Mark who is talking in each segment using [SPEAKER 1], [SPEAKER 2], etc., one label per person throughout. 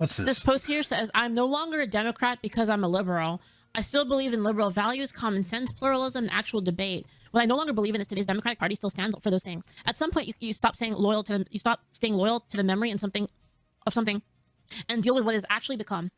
[SPEAKER 1] What's
[SPEAKER 2] This
[SPEAKER 1] this?
[SPEAKER 2] post here says, I'm no longer a Democrat because I'm a liberal. I still believe in liberal values, common sense, pluralism, and actual debate. What I no longer believe in is today's Democratic Party still stands for those things. At some point, you stop saying loyal to them, you stop staying loyal to the memory and something, and deal with what has actually become.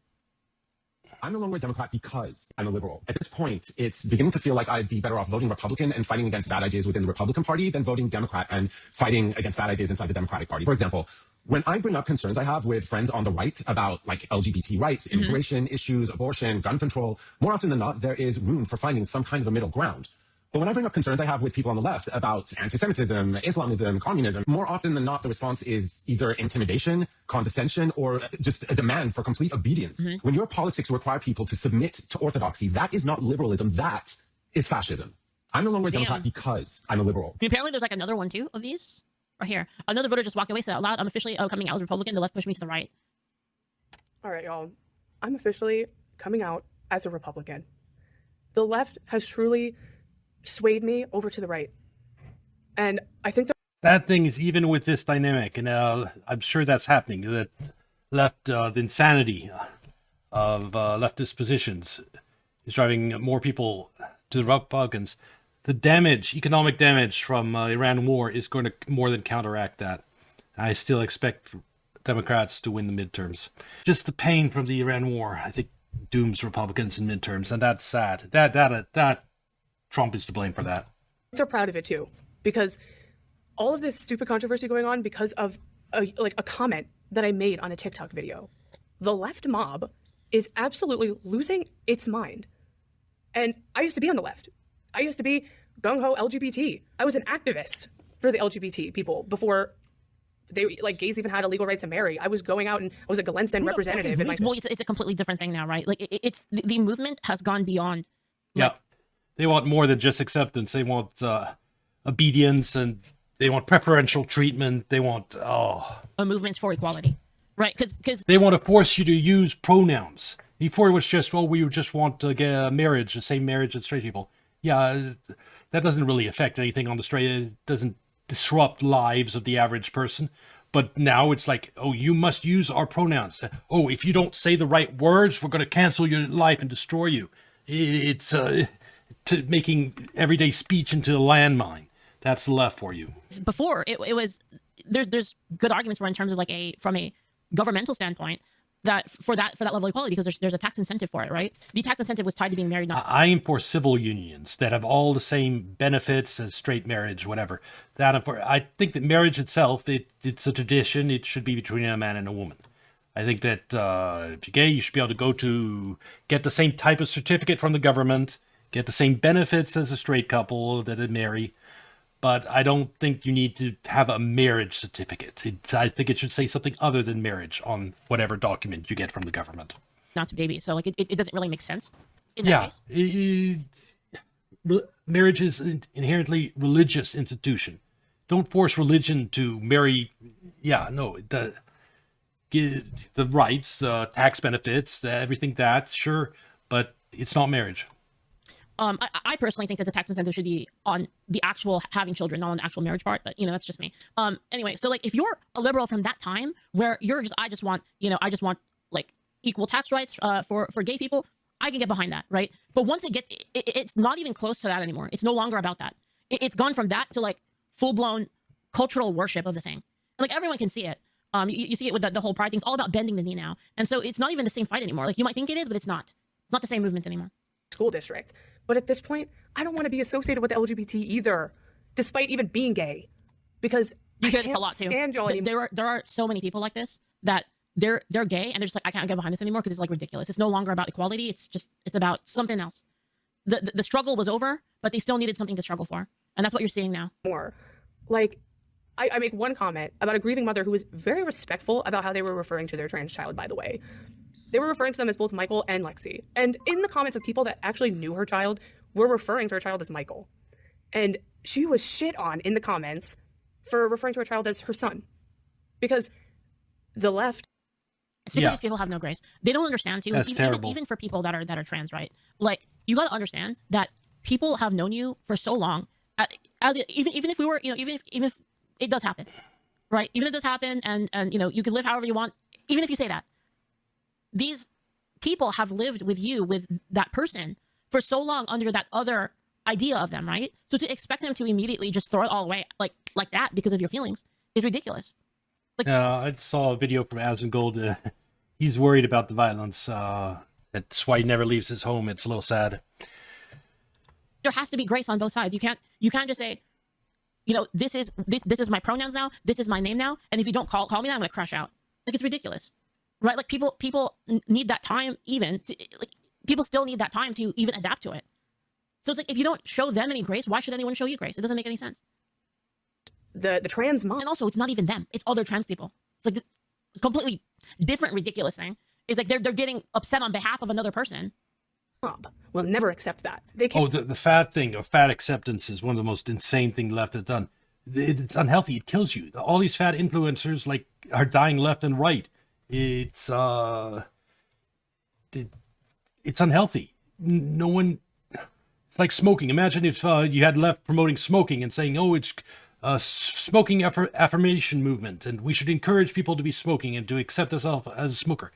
[SPEAKER 3] I'm no longer a Democrat because I'm a liberal. At this point, it's beginning to feel like I'd be better off voting Republican and fighting against bad ideas within the Republican Party than voting Democrat and fighting against bad ideas inside the Democratic Party. For example, when I bring up concerns I have with friends on the right about like LGBT rights, immigration issues, abortion, gun control, more often than not, there is room for finding some kind of a middle ground. But when I bring up concerns I have with people on the left about anti-Semitism, Islamism, communism, more often than not, the response is either intimidation, condescension, or just a demand for complete obedience. When your politics require people to submit to orthodoxy, that is not liberalism, that is fascism. I'm no longer a Democrat because I'm a liberal.
[SPEAKER 2] Apparently, there's like another one too of these. Right here. Another voter just walked away, said out loud, I'm officially coming out as Republican. The left pushed me to the right.
[SPEAKER 4] All right, y'all. I'm officially coming out as a Republican. The left has truly swayed me over to the right. And I think
[SPEAKER 1] Sad thing is, even with this dynamic, and I'm sure that's happening, that the insanity of leftist positions is driving more people to the Republicans. The damage, economic damage from Iran war is going to more than counteract that. I still expect Democrats to win the midterms. Just the pain from the Iran war, I think, dooms Republicans in midterms, and that's sad. That Trump is to blame for that.
[SPEAKER 4] they're proud of it too, because all of this stupid controversy going on because of a comment that I made on a TikTok video. The left mob is absolutely losing its mind. And I used to be on the left. I used to be gung-ho LGBT. I was an activist for the LGBT people before they, like, gays even had a legal right to marry. I was going out and I was a Glenson representative.
[SPEAKER 2] Well, it's a completely different thing now, right? Like, it's the movement has gone beyond.
[SPEAKER 1] Like, yeah, they want more than just acceptance. They want obedience, and they want preferential treatment. They want a
[SPEAKER 2] movement for equality, right? Because
[SPEAKER 1] they want to force you to use pronouns. Before it was just, well, we just want to get a marriage, the same marriage as straight people. Yeah, that doesn't really affect anything on the straight. It doesn't disrupt lives of the average person. But now it's like, oh, you must use our pronouns. Oh, if you don't say the right words, we're going to cancel your life and destroy you. It's making everyday speech into a landmine. That's the left for you.
[SPEAKER 2] Before it was there's good arguments for in terms of like from a governmental standpoint that for that level of equality, because there's a tax incentive for it, right? The tax incentive was tied to being married.
[SPEAKER 1] I am for civil unions that have all the same benefits as straight marriage, whatever. I think that marriage itself, it's a tradition. It should be between a man and a woman. I think that if you're gay, you should be able to get the same type of certificate from the government, get the same benefits as a straight couple that marry. But I don't think you need to have a marriage certificate. I think it should say something other than marriage on whatever document you get from the government.
[SPEAKER 2] Not to baby, so like it doesn't really make sense. In that
[SPEAKER 1] case. Marriage is an inherently religious institution. Don't force religion to marry. Yeah, no, the rights, tax benefits, everything that, sure, but it's not marriage.
[SPEAKER 2] I personally think that the tax incentive should be on the actual having children, not on the actual marriage part, but that's just me. Anyway, so like if you're a liberal from that time where you're just, I just want like equal tax rights for gay people, I can get behind that, right? But once it gets, it's not even close to that anymore. It's no longer about that. It's gone from that to like full-blown cultural worship of the thing. Like everyone can see it. You see it with the whole pride thing. It's all about bending the knee now. And so it's not even the same fight anymore. Like you might think it is, but it's not. It's not the same movement anymore.
[SPEAKER 4] School district. But at this point, I don't want to be associated with the LGBT either, despite even being gay, because
[SPEAKER 2] you hear this a lot too. There are so many people like this that they're gay and they're just like, I can't get behind this anymore because it's like ridiculous. It's no longer about equality. It's about something else. The struggle was over, but they still needed something to struggle for, and that's what you're seeing now.
[SPEAKER 4] More, like I make one comment about a grieving mother who was very respectful about how they were referring to their trans child. By the way. They were referring to them as both Michael and Lexi. And in the comments of people that actually knew her child were referring to her child as Michael. And she was shit on in the comments for referring to her child as her son. Because the left...
[SPEAKER 2] It's because these people have no grace. They don't understand, too.
[SPEAKER 1] That's terrible.
[SPEAKER 2] Even for people that are trans, right? Like, you got to understand that people have known you for so long. Even if we were, even if it does happen, right? Even if it does happen and you can live however you want, even if you say that, these people have lived with you, with that person for so long under that other idea of them, right? So to expect them to immediately just throw it all away like that because of your feelings is ridiculous.
[SPEAKER 1] I saw a video from Asmongold. He's worried about the violence. That's why he never leaves his home. It's a little sad.
[SPEAKER 2] There has to be grace on both sides. You can't just say, you know, this is my pronouns now, this is my name now, and if you don't call me that, I'm gonna crash out. Like, it's ridiculous, right? Like, people need that time, even to, like, people still need that time to even adapt to it. So it's like, if you don't show them any grace, why should anyone show you grace? It doesn't make any sense.
[SPEAKER 4] The trans mom
[SPEAKER 2] And also, it's not even them, it's other trans people. It's like the completely different ridiculous thing is like they're getting upset on behalf of another person.
[SPEAKER 4] will never accept that. They can't.
[SPEAKER 1] Oh, the fat thing of fat acceptance is one of the most insane things left has done. It's unhealthy. It kills you. All these fat influencers like are dying left and right. It's unhealthy. No one. It's like smoking. Imagine if you had left promoting smoking and saying, "Oh, it's smoking affirmation movement, and we should encourage people to be smoking and to accept themselves as a smoker."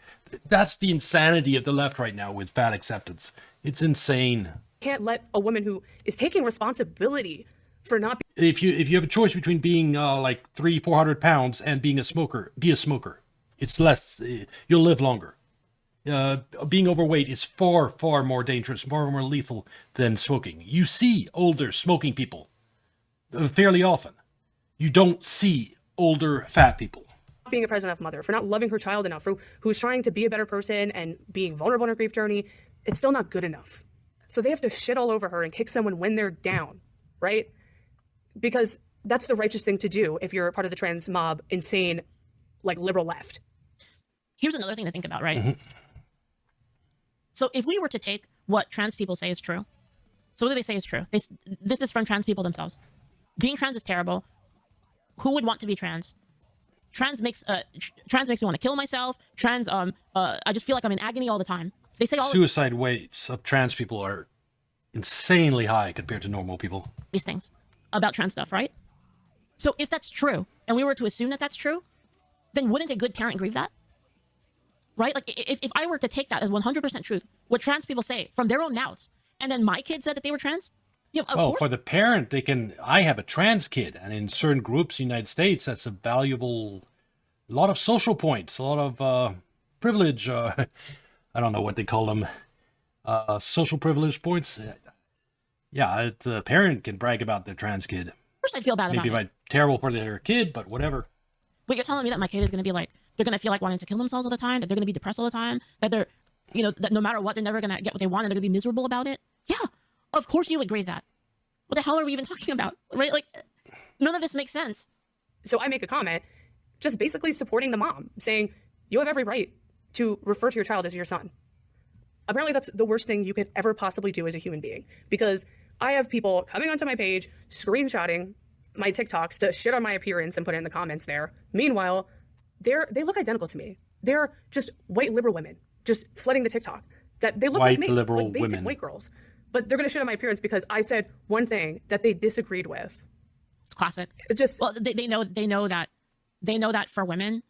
[SPEAKER 1] That's the insanity of the left right now with fat acceptance. It's insane.
[SPEAKER 4] Can't let a woman who is taking responsibility for not.
[SPEAKER 1] If you have a choice between being like 300-400 pounds and being a smoker, be a smoker. It's less. You'll live longer. Being overweight is far more dangerous, far more lethal than smoking. You see older smoking people fairly often. You don't see older fat people.
[SPEAKER 4] Being a present enough mother, for not loving her child enough, for who's trying to be a better person and being vulnerable in her grief journey, it's still not good enough. So they have to shit all over her and kick someone when they're down, right? Because that's the righteous thing to do if you're part of the trans mob, insane, like liberal left.
[SPEAKER 2] Here's another thing to think about, right?
[SPEAKER 1] Mm-hmm.
[SPEAKER 2] So if we were to take what trans people say is true, so what do they say is true? This is from trans people themselves. Being trans is terrible. Who would want to be trans? Trans makes me want to kill myself. I just feel like I'm in agony all the time. They say all
[SPEAKER 1] Suicide rates of trans people are insanely high compared to normal people.
[SPEAKER 2] these things about trans stuff, right? So if that's true, and we were to assume that that's true, then wouldn't a good parent grieve that? Right? Like, if I were to take that as 100% truth, what trans people say from their own mouths, and then my kid said that they were trans, you know, of course,
[SPEAKER 1] For the parent, I have a trans kid, and in certain groups in the United States, that's a lot of social points, a lot of privilege, I don't know what they call them, social privilege points. Yeah, a parent can brag about their trans kid.
[SPEAKER 2] of course I'd feel bad about
[SPEAKER 1] Maybe
[SPEAKER 2] it.
[SPEAKER 1] terrible for their kid, but whatever.
[SPEAKER 2] But you're telling me that my kid is going to be like, they're going to feel like wanting to kill themselves all the time, that they're going to be depressed all the time, that they're, you know, that no matter what, they're never going to get what they want and they're going to be miserable about it? Yeah, of course you would grieve that. What the hell are we even talking about? Right? Like, none of this makes sense.
[SPEAKER 4] So I make a comment just basically supporting the mom, saying, you have every right to refer to your child as your son. Apparently that's the worst thing you could ever possibly do as a human being, because I have people coming onto my page, screenshotting my TikToks to shit on my appearance and put it in the comments there. Meanwhile, they look identical to me. They're just white liberal women, just flooding the TikTok. That they look
[SPEAKER 1] White
[SPEAKER 4] like me,
[SPEAKER 1] liberal
[SPEAKER 4] like basic
[SPEAKER 1] women.
[SPEAKER 4] white girls. But they're gonna shit on my appearance because I said one thing that they disagreed with.
[SPEAKER 2] It's classic.
[SPEAKER 4] It just
[SPEAKER 2] Well, they know that for women,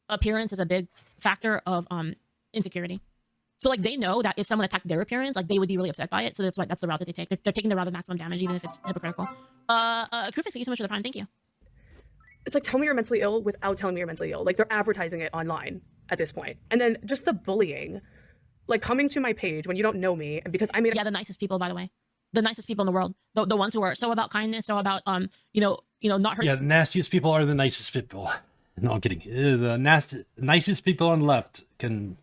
[SPEAKER 2] appearance is a big factor of insecurity. So like they know that if someone attacked their appearance, like they would be really upset by it. So that's the route that they take. They're taking the route of maximum damage, even if it's hypocritical. Krufix, thank you so much for the prime. Thank you.
[SPEAKER 4] it's like, tell me you're mentally ill without telling me you're mentally ill. Like, they're advertising it online at this point. And then just the bullying, like coming to my page when you don't know me, and because I made
[SPEAKER 2] Yeah, the nicest people, by the way, the nicest people in the world, the ones who are so about kindness, so about not hurting.
[SPEAKER 1] Yeah, the nastiest people are the nicest people. No, I'm kidding. The nicest people on the left can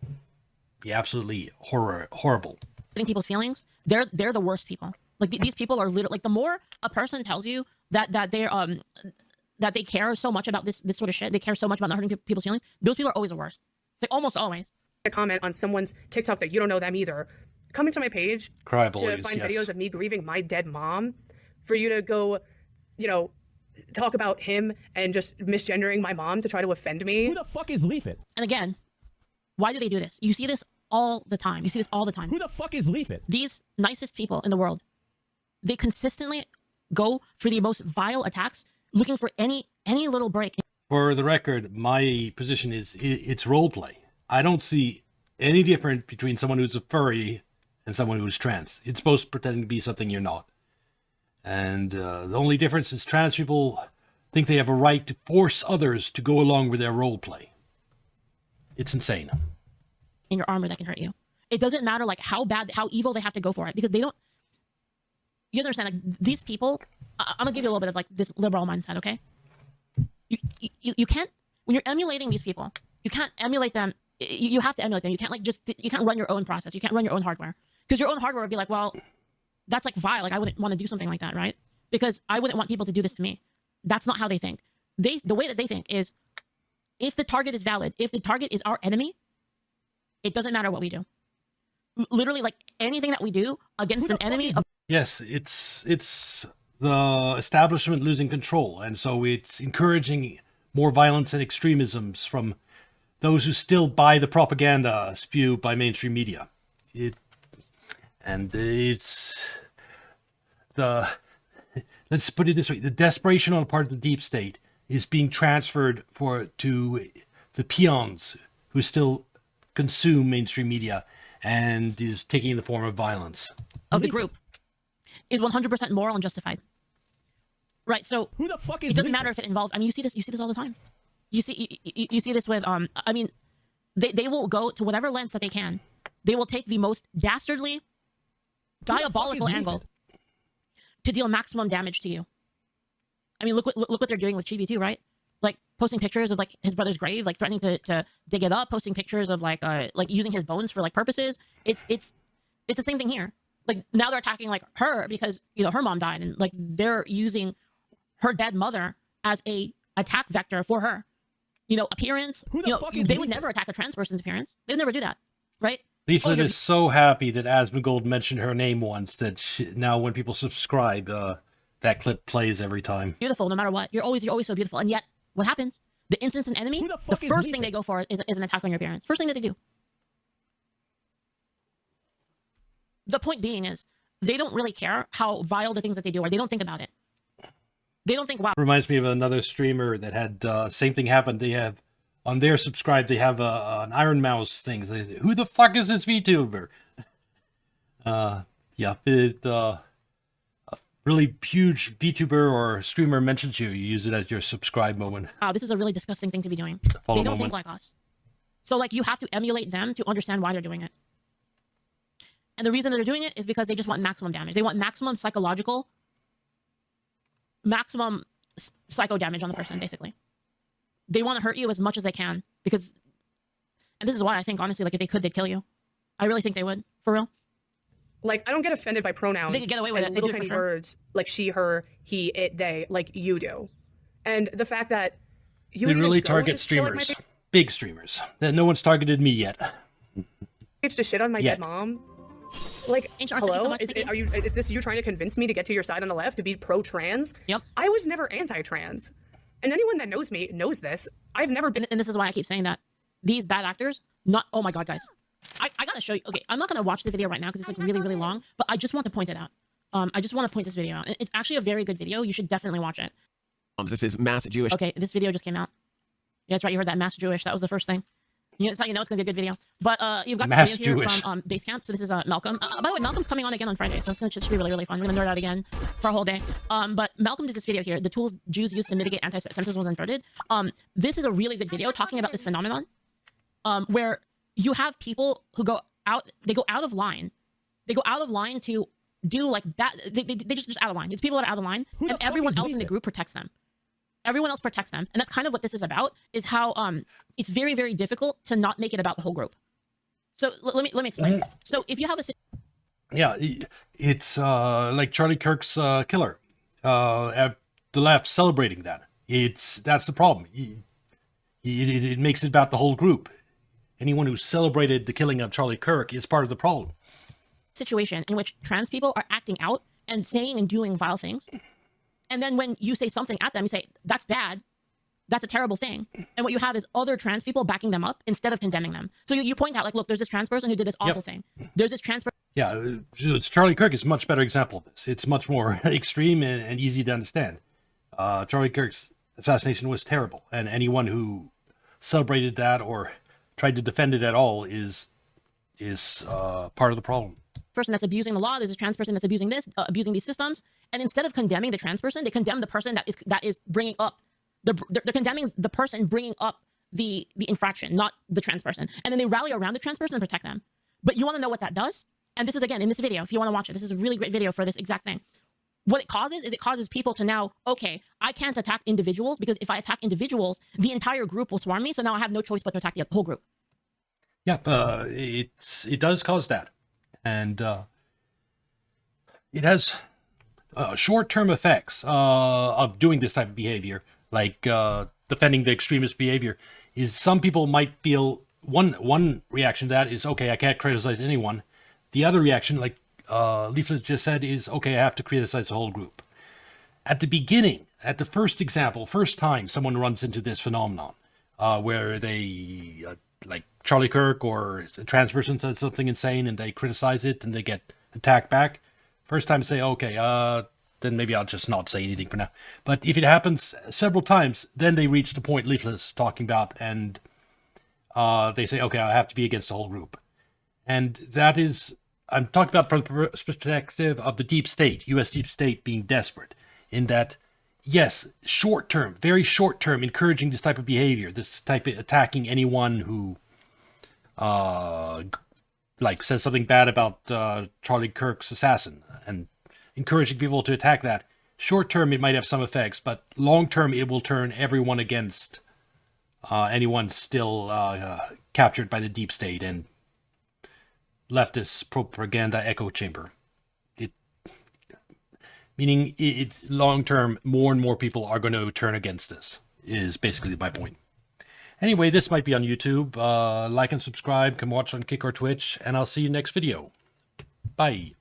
[SPEAKER 1] be absolutely horrible.
[SPEAKER 2] People's feelings, they're the worst people. Like these people are literally like, the more a person tells you that they care so much about this sort of shit, they care so much about not hurting people's feelings, those people are always the worst. It's like almost always.
[SPEAKER 4] a comment on someone's TikTok that you don't know them either, coming to my page
[SPEAKER 1] Cry
[SPEAKER 4] to
[SPEAKER 1] boys,
[SPEAKER 4] find
[SPEAKER 1] yes.
[SPEAKER 4] videos of me grieving my dead mom, for you to go, talk about him and just misgendering my mom to try to offend me.
[SPEAKER 5] Who the fuck is Leafit?
[SPEAKER 2] And again, why do they do this? You see this all the time. You see this all the time.
[SPEAKER 5] Who the fuck is Leafit?
[SPEAKER 2] These nicest people in the world, they consistently go for the most vile attacks, looking for any little break.
[SPEAKER 1] For the record, my position is it's role play. I don't see any different between someone who's a furry and someone who's trans. It's both pretending to be something you're not. And the only difference is trans people think they have a right to force others to go along with their role play. It's insane.
[SPEAKER 2] In your armor that can hurt you. It doesn't matter like how bad, how evil they have to go for it, because they don't. You understand? Like these people, I'm gonna give you a little bit of like this liberal mindset, okay? You can't, when you're emulating these people, you can't emulate them. You have to emulate them. You can't like you can't run your own process. You can't run your own hardware, because your own hardware would be like, well, that's like vile. Like I wouldn't want to do something like that, right? Because I wouldn't want people to do this to me. That's not how they think. The way that they think is, if the target is valid, if the target is our enemy, it doesn't matter what we do. Literally, like anything that we do against an enemy.
[SPEAKER 1] Yes, it's the establishment losing control, and so it's encouraging more violence and extremisms from those who still buy the propaganda spewed by mainstream media. Let's put it this way: the desperation on the part of the deep state is being transferred to the peons who still consume mainstream media, and is taking the form of violence.
[SPEAKER 2] Of the group is 100% moral and justified. Right, so
[SPEAKER 5] who the fuck is
[SPEAKER 2] it doesn't matter if it involves, I mean, you see this all the time. You see this with I mean, they will go to whatever lengths that they can. They will take the most dastardly, diabolical angle to deal maximum damage to you. I mean, look what they're doing with Chibi too, right? Like posting pictures of like his brother's grave, like threatening to dig it up, posting pictures of like using his bones for like purposes. It's the same thing here. Like now they're attacking like her because, you know, her mom died, and like they're using her dead mother as a attack vector for her. You know, appearance.
[SPEAKER 5] Who the
[SPEAKER 2] you know,
[SPEAKER 5] fuck is
[SPEAKER 2] they would
[SPEAKER 5] Leaflet?
[SPEAKER 2] never attack a trans person's appearance. They would never do that, right?
[SPEAKER 1] Leaflet
[SPEAKER 2] Oh,
[SPEAKER 1] is so happy that Asmongold mentioned her name once that now when people subscribe, that clip plays every time.
[SPEAKER 2] Beautiful, no matter what. You're always so beautiful, and yet what happens? The instance an enemy.
[SPEAKER 5] Who the
[SPEAKER 2] The
[SPEAKER 5] fuck is
[SPEAKER 2] first thing
[SPEAKER 5] Leaflet?
[SPEAKER 2] they go for is an attack on your parents. First thing that they do. The point being is, they don't really care how vile the things that they do are. They don't think about it. They don't think, wow.
[SPEAKER 1] Reminds me of another streamer that had same thing happen. They have on their subscribe, they have an Iron Mouse thing. Who the fuck is this VTuber? Yeah, a really huge VTuber or streamer mentions you, you use it as your subscribe moment.
[SPEAKER 2] Wow, this is a really disgusting thing to be doing.
[SPEAKER 1] Follow
[SPEAKER 2] They don't
[SPEAKER 1] moment.
[SPEAKER 2] think like us. So like you have to emulate them to understand why they're doing it. And the reason that they're doing it is because they just want maximum damage. They want maximum psychological, maximum psycho damage on the person, basically. They want to hurt you as much as they can because, and this is why I think, honestly, like if they could, they'd kill you. I really think they would, for real.
[SPEAKER 4] Like, I don't get offended by pronouns.
[SPEAKER 2] They could get away with
[SPEAKER 4] and
[SPEAKER 2] it. They
[SPEAKER 4] Little
[SPEAKER 2] do it for
[SPEAKER 4] tiny
[SPEAKER 2] sure.
[SPEAKER 4] words like she, her, he, it, they, like you do. And the fact that you
[SPEAKER 1] They
[SPEAKER 4] would
[SPEAKER 1] really
[SPEAKER 4] even go
[SPEAKER 1] target
[SPEAKER 4] to shit on my
[SPEAKER 1] streamers, big streamers. That no one's targeted me yet.
[SPEAKER 4] page to shit on my
[SPEAKER 1] Yet.
[SPEAKER 4] dead mom. Like,
[SPEAKER 2] Ancient Arts, thank you so
[SPEAKER 4] hello?
[SPEAKER 2] much. Thank you.
[SPEAKER 4] Is this you trying to convince me to get to your side on the left to be pro-trans?
[SPEAKER 2] Yep.
[SPEAKER 4] I was never anti-trans. And anyone that knows me knows this. I've never been.
[SPEAKER 2] And this is why I keep saying that. These bad actors, not, oh my God, guys. I gotta show you. Okay, I'm not gonna watch the video right now because it's like really, really long, but I just want to point it out. I just want to point this video out. It's actually a very good video. You should definitely watch it.
[SPEAKER 5] This is mass Jewish.
[SPEAKER 2] Okay, this video just came out. Yeah, that's right. You heard that, Mass Jewish. That was the first thing. You know, that's how you know it's gonna be a good video. But you've got
[SPEAKER 1] Mass
[SPEAKER 2] this video here
[SPEAKER 1] Jewish.
[SPEAKER 2] from Basecamp. So this is Malcolm. By the way, Malcolm's coming on again on Friday, so it should be really, really fun. We're gonna nerd out again for a whole day. But Malcolm did this video here. The tools Jews use to mitigate anti-Semitism was inverted. This is a really good video talking about this phenomenon, where you have people who go out. They go out of line. They go out of line to do like bad. They just out of line. It's people that are out of line,
[SPEAKER 5] Who the
[SPEAKER 2] and
[SPEAKER 5] fuck
[SPEAKER 2] everyone
[SPEAKER 5] is
[SPEAKER 2] else in the
[SPEAKER 5] Leaflet?
[SPEAKER 2] group protects them. Everyone else protects them, and that's kind of what this is about. Is how it's very, very difficult to not make it about the whole group. So let me explain. So if you have a
[SPEAKER 1] Yeah, it's like Charlie Kirk's killer. At the left celebrating that. That's the problem. It makes it about the whole group. Anyone who celebrated the killing of Charlie Kirk is part of the problem.
[SPEAKER 2] situation in which trans people are acting out and saying and doing vile things, and then when you say something at them, you say that's bad, that's a terrible thing, and what you have is other trans people backing them up instead of condemning them. So you point out like, look, there's this trans person who did this awful thing. There's this trans person.
[SPEAKER 1] Yeah, it's Charlie Kirk is a much better example of this. It's much more extreme and easy to understand. Charlie Kirk's assassination was terrible, and anyone who celebrated that or tried to defend it at all is is part of the problem.
[SPEAKER 2] Person that's abusing the law. There's a trans person that's abusing this, abusing these systems. And instead of condemning the trans person, they condemn the person that is bringing up they're condemning the person bringing up the infraction, not the trans person. And then they rally around the trans person and protect them. But you want to know what that does? And this is, again, in this video, if you want to watch it, this is a really great video for this exact thing. What it causes is it causes people to now, okay, I can't attack individuals because if I attack individuals, the entire group will swarm me. So now I have no choice but to attack the whole group.
[SPEAKER 1] Yeah, it does cause that. And it has short-term effects of doing this type of behavior, like defending the extremist behavior, is some people might feel one reaction to that is, okay, I can't criticize anyone. The other reaction, like Leaflet just said, is, okay, I have to criticize the whole group. At the beginning, at the first example, first time someone runs into this phenomenon, where they, like Charlie Kirk or a trans person said something insane and they criticize it and they get attacked back, first time say, okay, then maybe I'll just not say anything for now. But if it happens several times, then they reach the point Leaflet's talking about, and they say, okay, I have to be against the whole group. And that is, I'm talking about from the perspective of the deep state, U.S. deep state being desperate, in that, yes, short term, very short term, encouraging this type of behavior, this type of attacking anyone who, like, says something bad about Charlie Kirk's assassin, and encouraging people to attack that. Short term, it might have some effects, but long term, it will turn everyone against anyone still captured by the deep state and leftist propaganda echo chamber. Meaning, long term, more and more people are going to turn against this, is basically my point. Anyway, this might be on YouTube. Like and subscribe, come watch on Kick or Twitch, and I'll see you next video. Bye.